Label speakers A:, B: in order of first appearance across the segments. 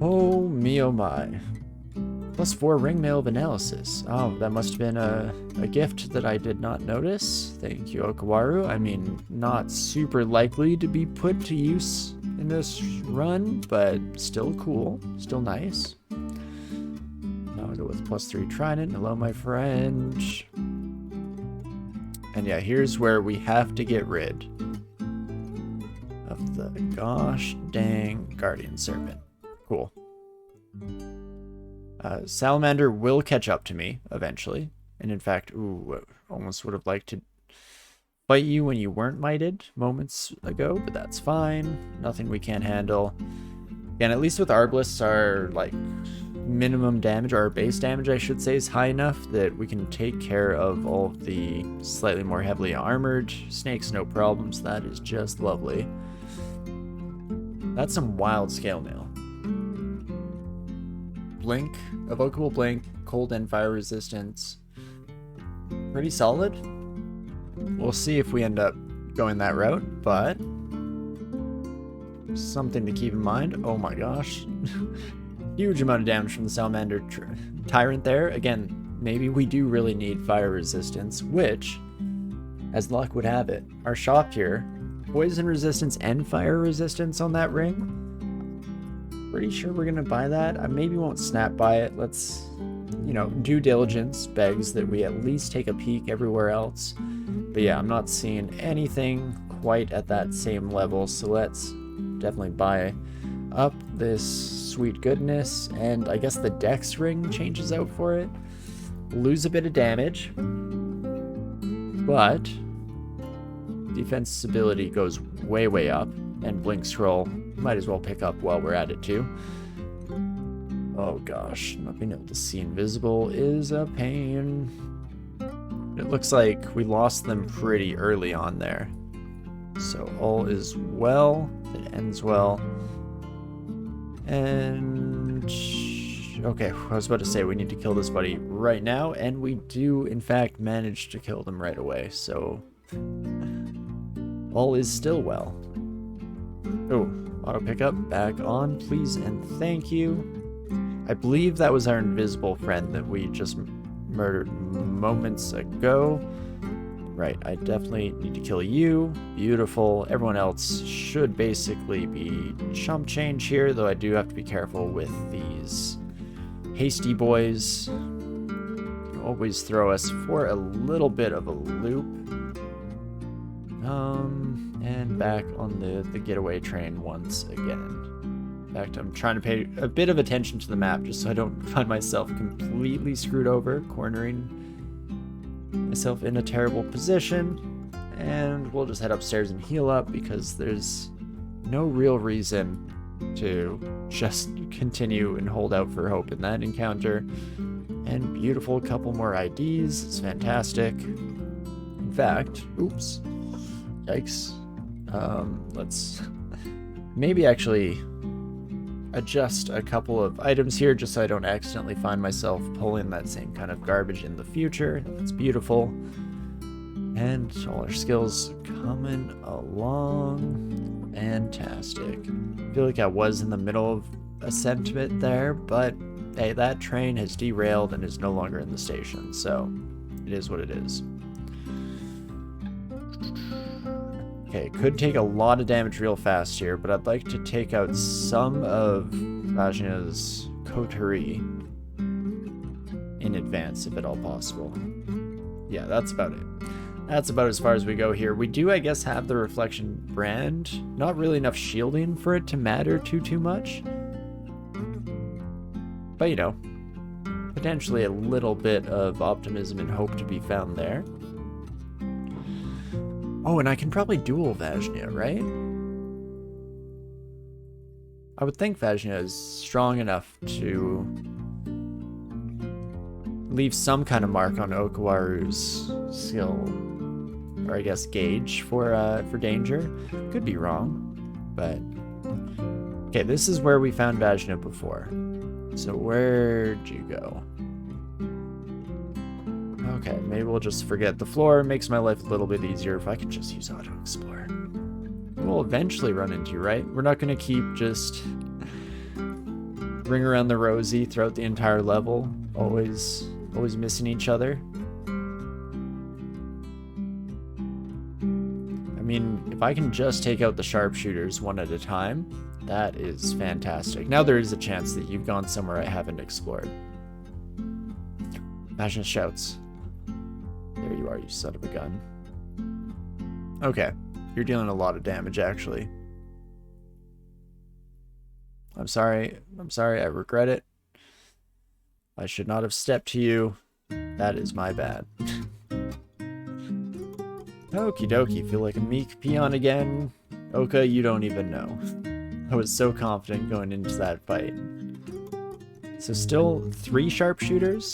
A: Oh me oh my. +4 ring mail of analysis. Oh, that must have been a gift that I did not notice. Thank you, Okawaru. I mean, not super likely to be put to use in this run, but still cool. Still nice. Now I'll go with +3 trident. Hello, my friend. And yeah, here's where we have to get rid of the gosh dang guardian serpent. Cool. Salamander will catch up to me eventually. And in fact, ooh, almost would have liked to fight you when you weren't mited moments ago, but that's fine. Nothing we can't handle. And at least with Arbalists, our like minimum damage, or our base damage I should say, is high enough that we can take care of all of the slightly more heavily armored snakes, no problems. That is just lovely. That's some wild scale mail. Blink, evocable blink, cold and fire resistance. Pretty solid. We'll see if we end up going that route, but something to keep in mind. Oh my gosh. Huge amount of damage from the Salamander Tyrant there. Again, maybe we do really need fire resistance, which, as luck would have it, our shop here, poison resistance and fire resistance on that ring. Pretty sure we're gonna buy that. I maybe won't snap buy it. Let's, you know, due diligence begs that we at least take a peek everywhere else. But yeah, I'm not seeing anything quite at that same level, so let's definitely buy up this sweet goodness. And I guess the Dex ring changes out for it. Lose a bit of damage, but defense ability goes way up, and blink scroll might as well pick up while we're at it too. Oh gosh, not being able to see invisible is a pain. It looks like we lost them pretty early on there. So all is well, it ends well. And okay, I was about to say we need to kill this buddy right now, and we do in fact manage to kill them right away, so all is still well. Oh, auto pickup back on, please and thank you. I believe that was our invisible friend that we just murdered moments ago. Right, I definitely need to kill you. Beautiful. Everyone else should basically be chump change here, though I do have to be careful with these hasty boys. Always throw us for a little bit of a loop. And back on the getaway train once again. In fact, I'm trying to pay a bit of attention to the map just so I don't find myself completely screwed over, cornering myself in a terrible position. And we'll just head upstairs and heal up because there's no real reason to just continue and hold out for hope in that encounter. And beautiful, couple more IDs. It's fantastic. In fact, oops. Yikes. Let's maybe actually adjust a couple of items here just so I don't accidentally find myself pulling that same kind of garbage in the future. That's beautiful. And all our skills coming along. Fantastic. I feel like I was in the middle of a sentiment there, but hey, that train has derailed and is no longer in the station, so it is what it is. Okay, could take a lot of damage real fast here, but I'd like to take out some of Vajna's coterie in advance, if at all possible. Yeah, that's about it. That's about as far as we go here. We do, I guess, have the Reflection brand. Not really enough shielding for it to matter too much. But, you know, potentially a little bit of optimism and hope to be found there. Oh, and I can probably duel Vajna, right? I would think Vajna is strong enough to leave some kind of mark on Okawaru's skill, or I guess gauge for danger. Could be wrong, but okay. This is where we found Vajna before. So where'd you go? Okay, maybe we'll just forget the floor. It makes my life a little bit easier if I could just use auto explore. We'll eventually run into you, right? We're not going to keep just ring around the rosy throughout the entire level. Always missing each other. I mean, if I can just take out the sharpshooters one at a time, that is fantastic. Now there is a chance that you've gone somewhere I haven't explored. Imagine shouts. There you are, you son of a gun. Okay, you're dealing a lot of damage, actually. I'm sorry, I regret it. I should not have stepped to you. That is my bad. Okie dokie, feel like a meek peon again. Oka, you don't even know. I was so confident going into that fight. So still 3 sharpshooters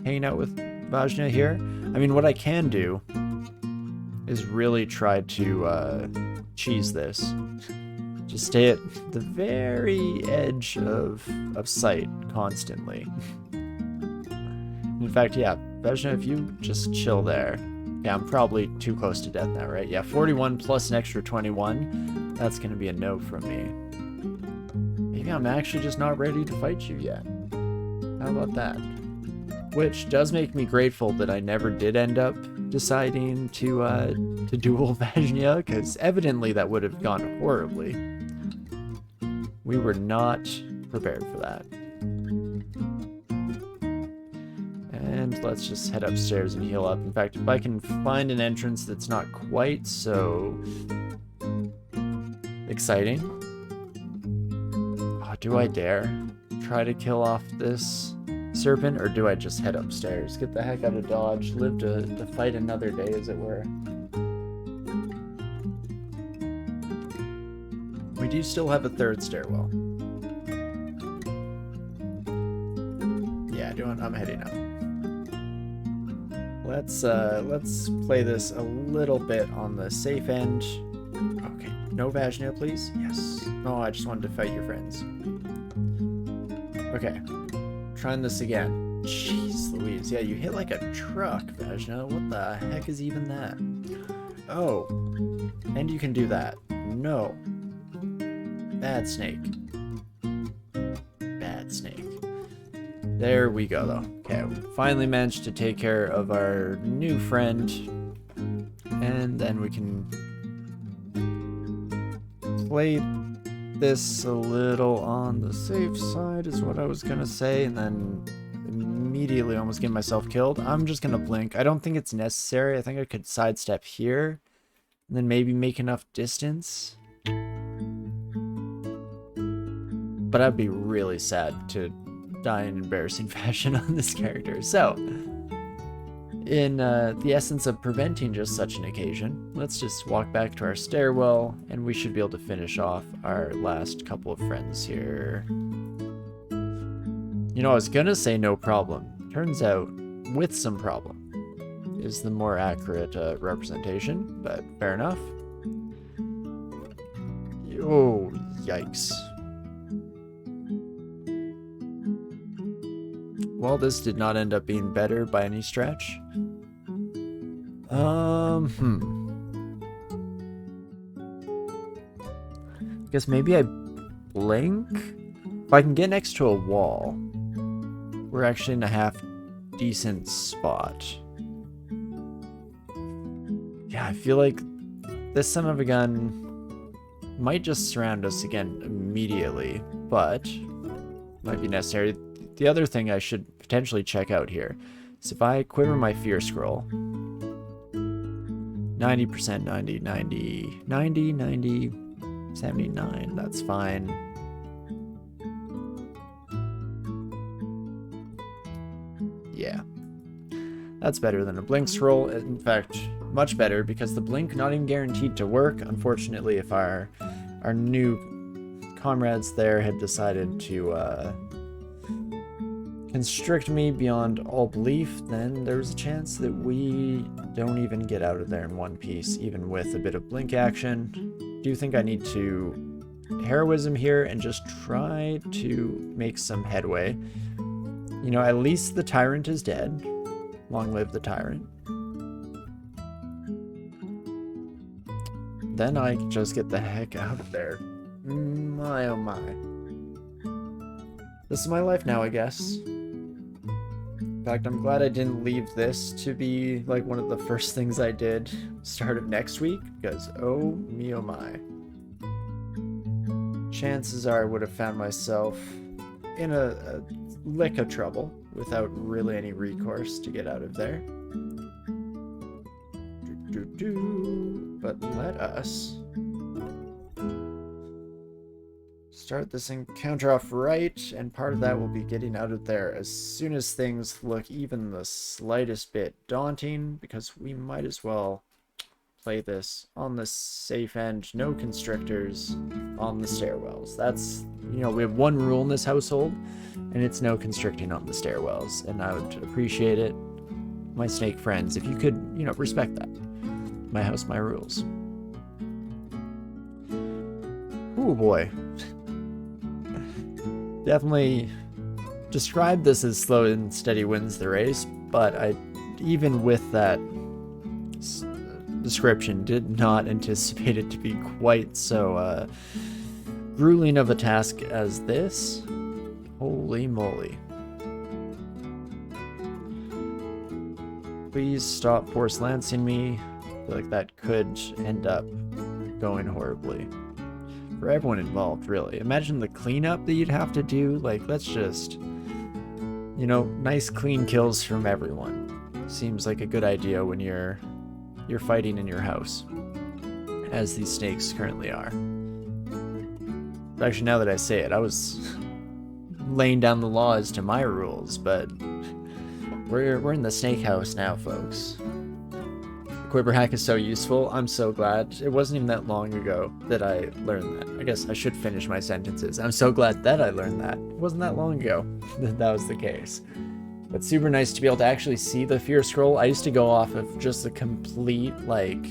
A: hanging out with Vajna here. I mean, what I can do is really try to cheese this. Just stay at the very edge of sight constantly. In fact, yeah, Vajna, if you just chill there. Yeah, I'm probably too close to death now, right? Yeah, 41 plus an extra 21. That's going to be a no from me. Maybe I'm actually just not ready to fight you yet. How about that? Which does make me grateful that I never did end up deciding to duel Vajna, because evidently that would have gone horribly. We were not prepared for that. And let's just head upstairs and heal up. In fact, if I can find an entrance that's not quite so exciting. Oh, do I dare try to kill off this serpent, or do I just head upstairs? Get the heck out of Dodge, live to fight another day, as it were. We do still have a 3rd stairwell. Yeah, I'm heading up. Let's play this a little bit on the safe end. Okay, no Vajna, please. Yes. No, I just wanted to fight your friends. Okay, trying this again. Jeez Louise, yeah, you hit like a truck, Vajna. What the heck is even that? Oh, and you can do that. No. Bad snake. Bad snake. There we go, though. Okay, we finally managed to take care of our new friend. And then we can play this a little on the safe side, is what I was gonna say, and then immediately almost get myself killed. I'm just gonna blink. I don't think it's necessary. I think I could sidestep here, and then maybe make enough distance. But I'd be really sad to die in embarrassing fashion on this character. So, in the essence of preventing just such an occasion, let's just walk back to our stairwell, and we should be able to finish off our last couple of friends here. You know, I was gonna say no problem. Turns out, with some problem is the more accurate representation, but fair enough. Oh, yikes. Well, this did not end up being better by any stretch. Guess maybe I blink? If I can get next to a wall, we're actually in a half decent spot. Yeah, I feel like this son of a gun might just surround us again immediately, but might be necessary. The other thing I should potentially check out here is if I quiver my fear scroll, 90%, 90, 90, 90, 90, 79, that's fine. Yeah, that's better than a blink scroll. In fact, much better, because the blink not even guaranteed to work. Unfortunately, if our new comrades there had decided to constrict me beyond all belief, then there's a chance that we don't even get out of there in one piece, even with a bit of blink action. Do you think I need to heroism here and just try to make some headway? You know, at least the tyrant is dead. Long live the tyrant. Then I just get the heck out of there. My oh my. This is my life now, I guess. In fact, I'm glad I didn't leave this to be like one of the first things I did start of next week, because oh me oh my. Chances are I would have found myself in a lick of trouble without really any recourse to get out of there. But let us start this encounter off right, and part of that will be getting out of there as soon as things look even the slightest bit daunting, because we might as well play this on the safe end. No constrictors on the stairwells. That's, you know, we have one rule in this household, and it's no constricting on the stairwells, and I would appreciate it, my snake friends, if you could, you know, respect that. My house, my rules. Oh boy. Definitely describe this as slow and steady wins the race, but I, even with that description, did not anticipate it to be quite so grueling of a task as this. Holy moly. Please stop force lancing me. I feel like that could end up going horribly. For everyone involved, really. Imagine the cleanup that you'd have to do. Like, let's just, you know, nice clean kills from everyone. Seems like a good idea when you're fighting in your house, as these snakes currently are. But actually, now that I say it, I was laying down the laws to my rules, but we're in the snake house now, folks. The Quiver hack is so useful. I'm so glad. It wasn't even that long ago that I learned that. I guess I should finish my sentences. I'm so glad that I learned that. It wasn't that long ago that that was the case. But super nice to be able to actually see the fear scroll. I used to go off of just a complete, like,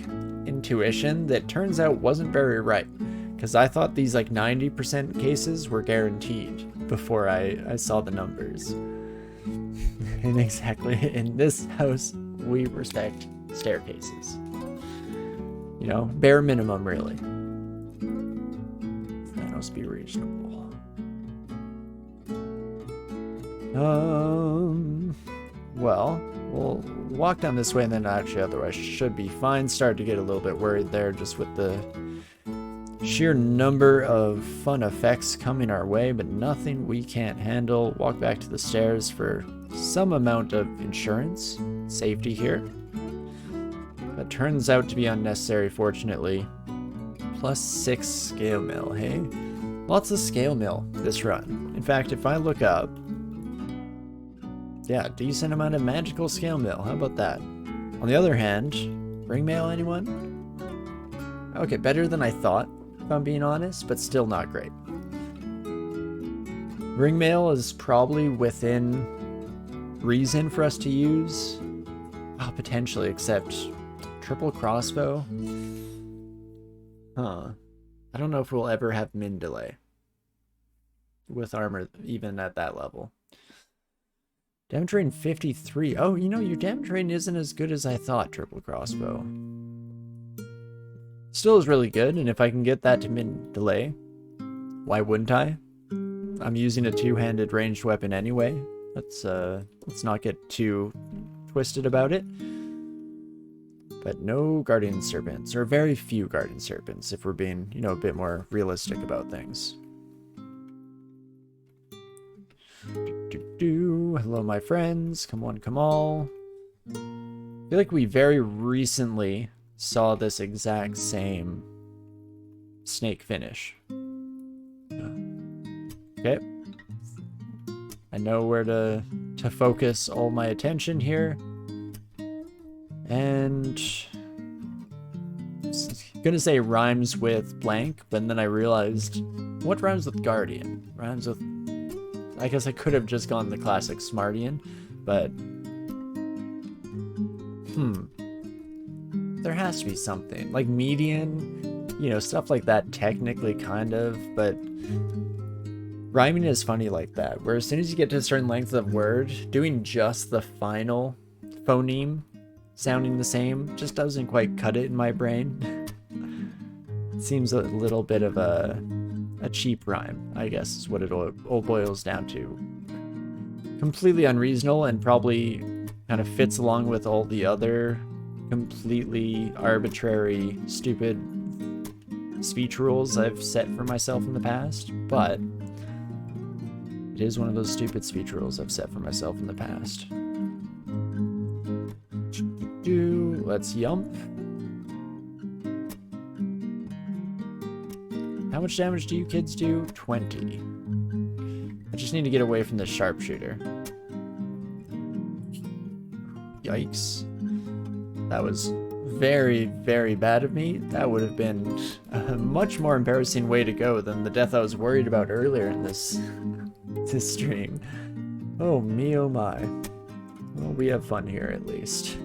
A: intuition that turns out wasn't very right. Because I thought these, like, 90% cases were guaranteed before I saw the numbers. And exactly, in this house, we respect staircases. You know, bare minimum, really. That must be reasonable. Well, we'll walk down this way, and then actually otherwise should be fine. Started to get a little bit worried there just with the sheer number of fun effects coming our way, but nothing we can't handle. Walk back to the stairs for some amount of insurance, safety here. That turns out to be unnecessary, fortunately. +6 scale mill, hey? Lots of scale mill this run. In fact, if I look up, yeah, decent amount of magical scale mill. How about that? On the other hand, ring mail, anyone? Okay, better than I thought, if I'm being honest, but still not great. Ring mail is probably within reason for us to use. Oh, potentially, except triple crossbow. Huh. I don't know if we'll ever have min delay with armor, even at that level. Damage rating 53. Oh, you know, your damage rating isn't as good as I thought, triple crossbow. Still is really good, and if I can get that to min delay, why wouldn't I? I'm using a two-handed ranged weapon anyway. Let's not get too twisted about it. But no guardian serpents, or very few guardian serpents, if we're being, you know, a bit more realistic about things. Hello, my friends. Come on, come all. I feel like we very recently saw this exact same snake finish. Okay. I know where to focus all my attention here. And I was gonna say rhymes with blank, but then I realized, what rhymes with guardian? Rhymes with, I guess I could have just gone the classic Smartian, but there has to be something like median, you know, stuff like that, technically, kind of, but rhyming is funny like that, where as soon as you get to a certain length of word, doing just the final phoneme sounding the same just doesn't quite cut it in my brain. It seems a little bit of a a cheap rhyme, I guess is what it all boils down to. Completely unreasonable and probably kind of fits along with all the other completely arbitrary, stupid speech rules I've set for myself in the past, but it is one of those stupid speech rules I've set for myself in the past. Let's yump. How much damage do you kids do? 20. I just need to get away from the sharpshooter. Yikes. That was very, very bad of me. That would have been a much more embarrassing way to go than the death I was worried about earlier in this stream. Oh me, oh my. Well, we have fun here at least.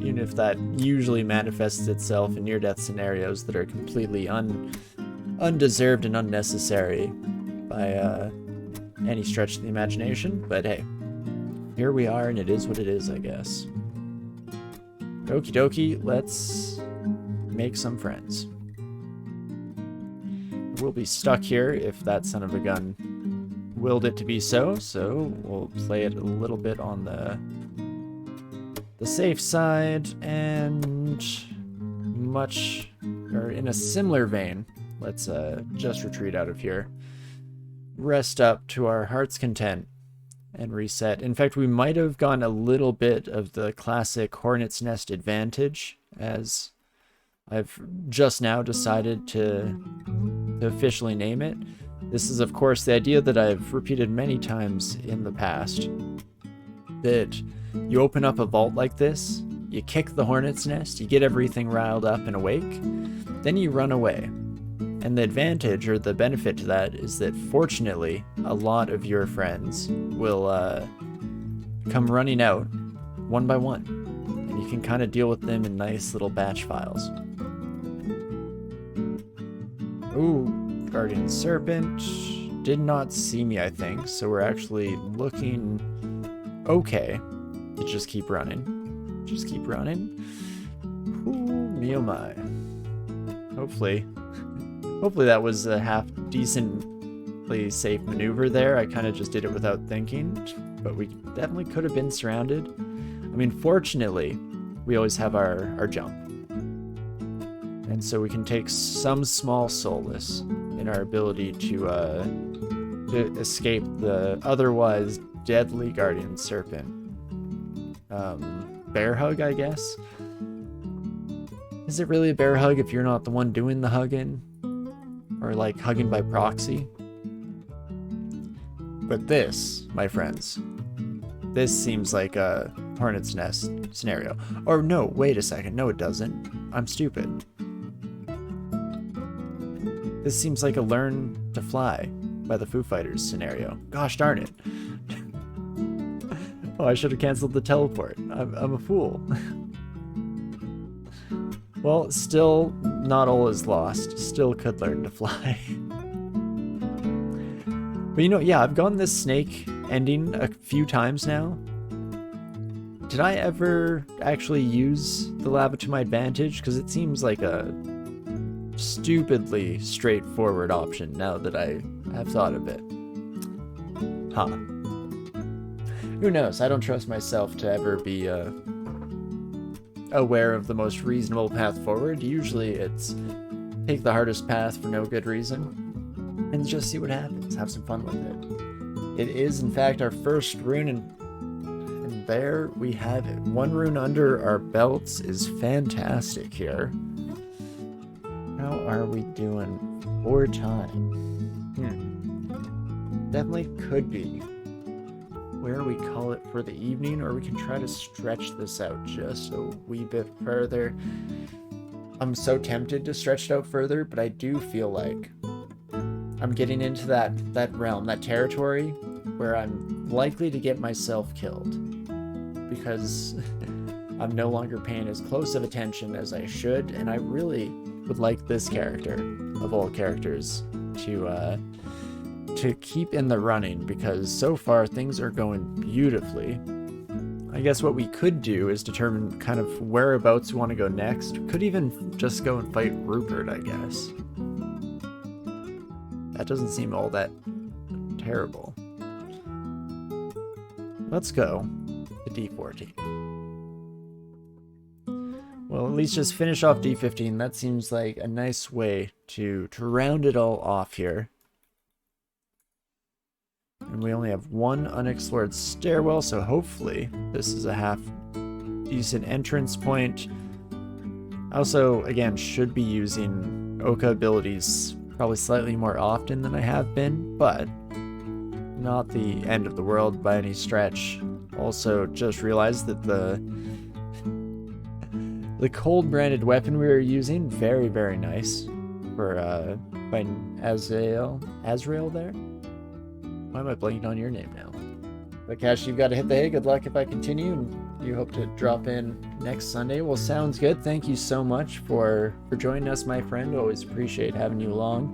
A: Even if that usually manifests itself in near-death scenarios that are completely undeserved and unnecessary by any stretch of the imagination. But hey, here we are and it is what it is, I guess. Okie dokie, let's make some friends. We'll be stuck here if that son of a gun willed it to be so we'll play it a little bit on the safe side, and in a similar vein, let's just retreat out of here, rest up to our heart's content, and reset. In fact, we might have gone a little bit of the classic Hornet's Nest advantage, as I've just now decided to officially name it. This is, of course, the idea that I've repeated many times in the past, that you open up a vault like this, you kick the Hornet's Nest, you get everything riled up and awake, then you run away. And the advantage, or the benefit to that, is that fortunately, a lot of your friends will come running out one by one, and you can kind of deal with them in nice little batch files. Ooh, Guardian Serpent did not see me, I think, so we're actually looking okay to just keep running. Just keep running. Ooh, me oh my. Hopefully that was a half decently safe maneuver there. I kind of just did it without thinking, but we definitely could have been surrounded. I mean, fortunately, we always have our jump. And so we can take some small solace in our ability to escape the otherwise deadly Guardian Serpent. Bear hug, I guess? Is it really a bear hug if you're not the one doing the hugging? Or like hugging by proxy? But this, my friends, this seems like a Hornet's Nest scenario. Or no, wait a second, no it doesn't. I'm stupid. This seems like a Learn to Fly by the Foo Fighters scenario. Gosh darn it. Oh, I should have canceled the teleport. I'm a fool. Well, still, not all is lost. Still could learn to fly. But you know, yeah, I've gotten this snake ending a few times now. Did I ever actually use the lava to my advantage? Because it seems like a stupidly straightforward option now that I have thought of it. Huh. Who knows? I don't trust myself to ever be aware of the most reasonable path forward. Usually it's take the hardest path for no good reason and just see what happens. Have some fun with it. It is, in fact, our first rune, and there we have it. One rune under our belts is fantastic here. How are we doing for time? Definitely could be where we call it for the evening, or we can try to stretch this out just a wee bit further. I'm so tempted to stretch it out further, but I do feel like I'm getting into that realm, that territory, where I'm likely to get myself killed, because I'm no longer paying as close of attention as I should, and I really would like this character, of all characters, to keep in the running, because so far things are going beautifully. I guess what we could do is determine kind of whereabouts we want to go next. Could even just go and fight Rupert, I guess. That doesn't seem all that terrible. Let's go to D14. Well, at least just finish off D15. That seems like a nice way to round it all off here. And we only have one unexplored stairwell, so hopefully this is a half decent entrance point. I also, again, should be using Oka abilities probably slightly more often than I have been, but not the end of the world by any stretch. Also, just realized that the cold branded weapon we were using, very, very nice for by Azrael there. Why am I blanking on your name now? But Cash, you've got to hit the hay. Good luck if I continue, and you hope to drop in next Sunday. Well, sounds good. Thank you so much for joining us, my friend. Always appreciate having you along.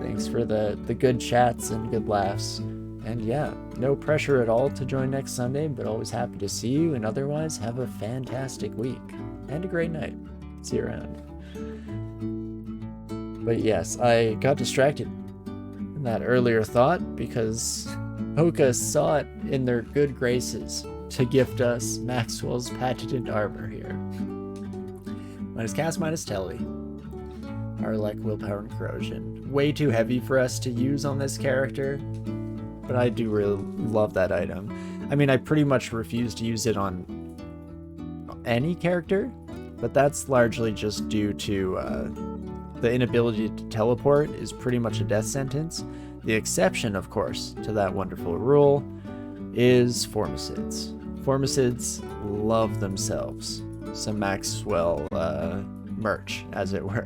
A: Thanks for the good chats and good laughs. And yeah, no pressure at all to join next Sunday, but always happy to see you. And otherwise, have a fantastic week and a great night. See you around. But yes, I got distracted in that earlier thought because Oka saw it in their good graces to gift us Maxwell's patented armor here. Minus cast, minus telly. Our like willpower and corrosion. Way too heavy for us to use on this character, but I do really love that item. I mean, I pretty much refuse to use it on any character, but that's largely just due to the inability to teleport is pretty much a death sentence. The exception, of course, to that wonderful rule is Formicids. Formicids love themselves some Maxwell merch, as it were.